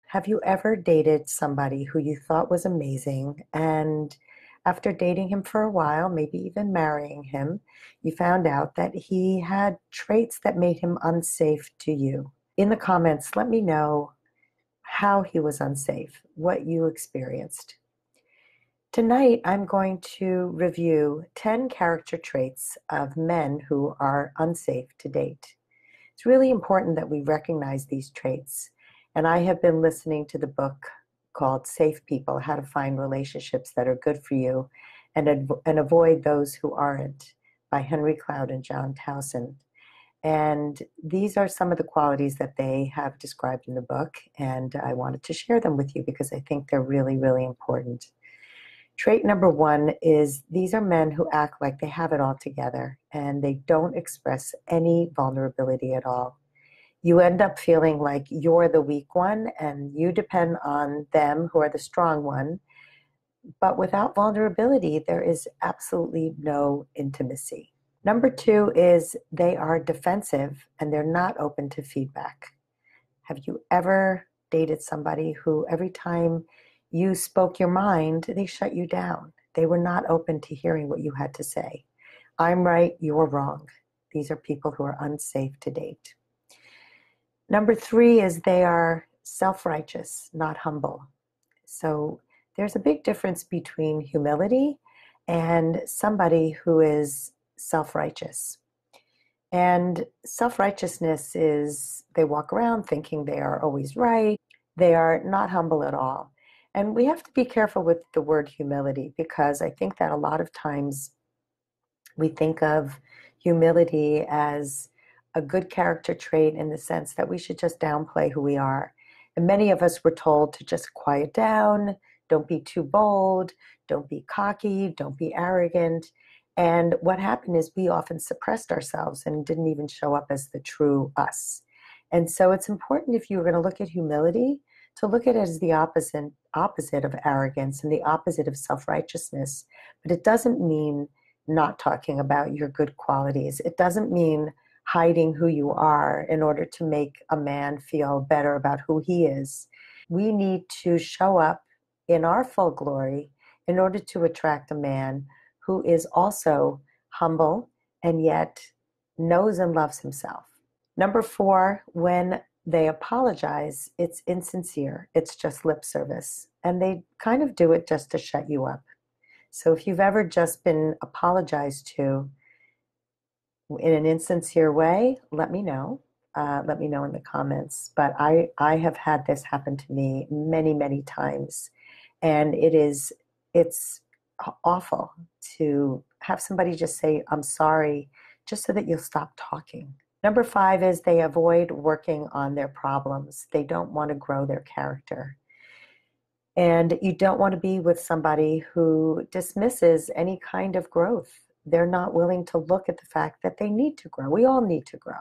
Have you ever dated somebody who you thought was amazing, and after dating him for a while, maybe even marrying him, you found out that he had traits that made him unsafe to you? In the comments, let me know how he was unsafe, what you experienced. Tonight, I'm going to review 10 character traits of men who are unsafe to date. It's really important that we recognize these traits. And I have been listening to the book called Safe People, How to Find Relationships That Are Good for You and Avoid Those Who Aren't, by Henry Cloud and John Towson. And these are some of the qualities that they have described in the book, and I wanted to share them with you because I think they're really, really important. Trait number one is these are men who act like they have it all together and they don't express any vulnerability at all. You end up feeling like you're the weak one and you depend on them who are the strong one. But without vulnerability, there is absolutely no intimacy. Number two is they are defensive and they're not open to feedback. Have you ever dated somebody who every time you spoke your mind, they shut you down? They were not open to hearing what you had to say. I'm right, you're wrong. These are people who are unsafe to date. Number three is they are self-righteous, not humble. So there's a big difference between humility and somebody who is self-righteous. And self-righteousness is they walk around thinking they are always right. They are not humble at all. And we have to be careful with the word humility because I think that a lot of times we think of humility as a good character trait in the sense that we should just downplay who we are. And many of us were told to just quiet down, don't be too bold, don't be cocky, don't be arrogant. And what happened is we often suppressed ourselves and didn't even show up as the true us. And so it's important, if you're going to look at humility, to look at it as the opposite of arrogance and the opposite of self-righteousness. But it doesn't mean not talking about your good qualities. It doesn't mean hiding who you are in order to make a man feel better about who he is. We need to show up in our full glory in order to attract a man who is also humble and yet knows and loves himself. Number four, when they apologize, it's insincere. It's just lip service. And they kind of do it just to shut you up. So if you've ever just been apologized to in an insincere way, let me know. Let me know in the comments. But I have had this happen to me many, many times. And it's awful to have somebody just say, I'm sorry, just so that you'll stop talking. Number five is they avoid working on their problems. They don't want to grow their character. And you don't want to be with somebody who dismisses any kind of growth. They're not willing to look at the fact that they need to grow. We all need to grow.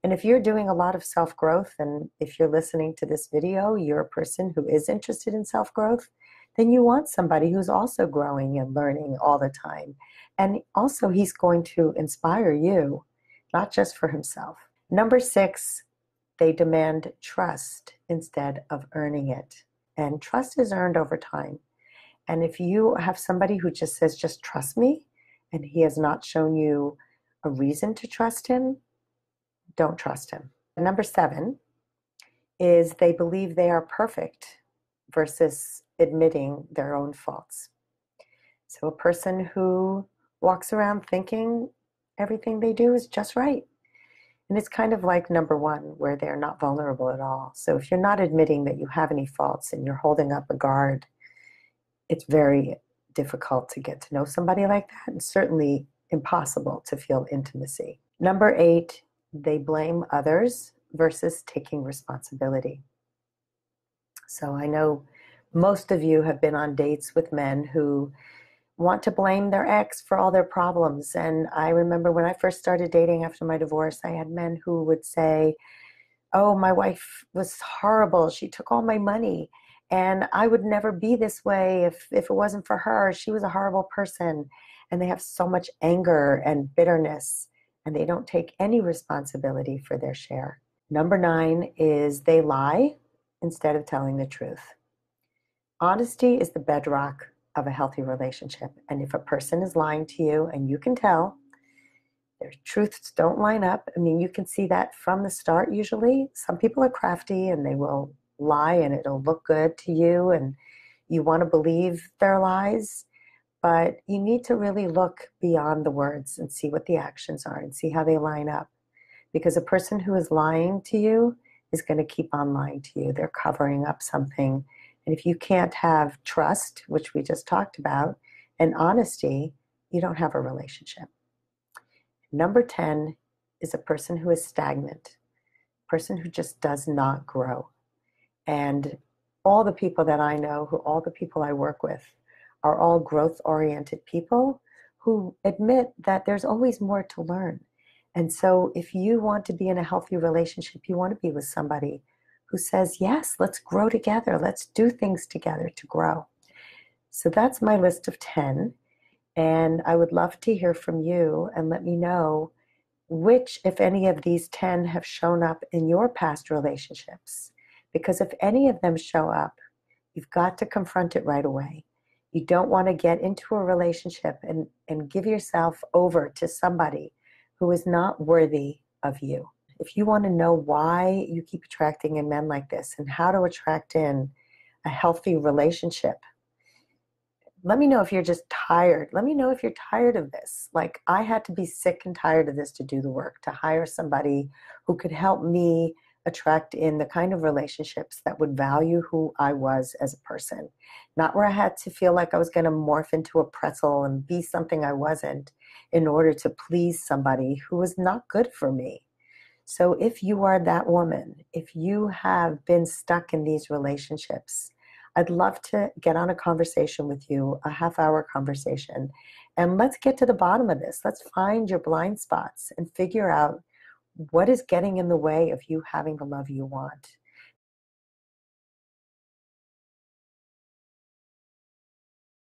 And if you're doing a lot of self-growth, and if you're listening to this video, you're a person who is interested in self-growth, then you want somebody who's also growing and learning all the time. And also he's going to inspire you, not just for himself. Number six, they demand trust instead of earning it. And trust is earned over time. And if you have somebody who just says, just trust me, and he has not shown you a reason to trust him, don't trust him. Number seven is they believe they are perfect versus admitting their own faults. So a person who walks around thinking everything they do is just right. And it's kind of like number one, where they're not vulnerable at all. So if you're not admitting that you have any faults and you're holding up a guard, it's very difficult to get to know somebody like that, and certainly impossible to feel intimacy. Number eight, they blame others versus taking responsibility. So I know most of you have been on dates with men who want to blame their ex for all their problems. And I remember when I first started dating after my divorce, I had men who would say, oh, my wife was horrible. She took all my money. And I would never be this way if it wasn't for her. She was a horrible person. And they have so much anger and bitterness, and they don't take any responsibility for their share. Number nine is they lie instead of telling the truth. Honesty is the bedrock of a healthy relationship. And if a person is lying to you and you can tell, their truths don't line up. I mean, you can see that from the start usually. Some people are crafty and they will lie and it'll look good to you and you want to believe their lies. But you need to really look beyond the words and see what the actions are and see how they line up. Because a person who is lying to you is going to keep on lying to you. They're covering up something. And if you can't have trust, which we just talked about, and honesty, you don't have a relationship. Number 10 is a person who is stagnant, a person who just does not grow. And all the people that I know, all the people I work with, are all growth-oriented people who admit that there's always more to learn. And so if you want to be in a healthy relationship, you want to be with somebody who says, yes, let's grow together. Let's do things together to grow. So that's my list of 10. And I would love to hear from you and let me know which, if any of these 10 have shown up in your past relationships. Because if any of them show up, you've got to confront it right away. You don't want to get into a relationship and give yourself over to somebody who is not worthy of you. If you want to know why you keep attracting in men like this and how to attract in a healthy relationship, let me know if you're just tired. Let me know if you're tired of this. Like, I had to be sick and tired of this to do the work, to hire somebody who could help me attract in the kind of relationships that would value who I was as a person. Not where I had to feel like I was going to morph into a pretzel and be something I wasn't in order to please somebody who was not good for me. So if you are that woman, if you have been stuck in these relationships, I'd love to get on a conversation with you, a half-hour conversation, and let's get to the bottom of this. Let's find your blind spots and figure out what is getting in the way of you having the love you want.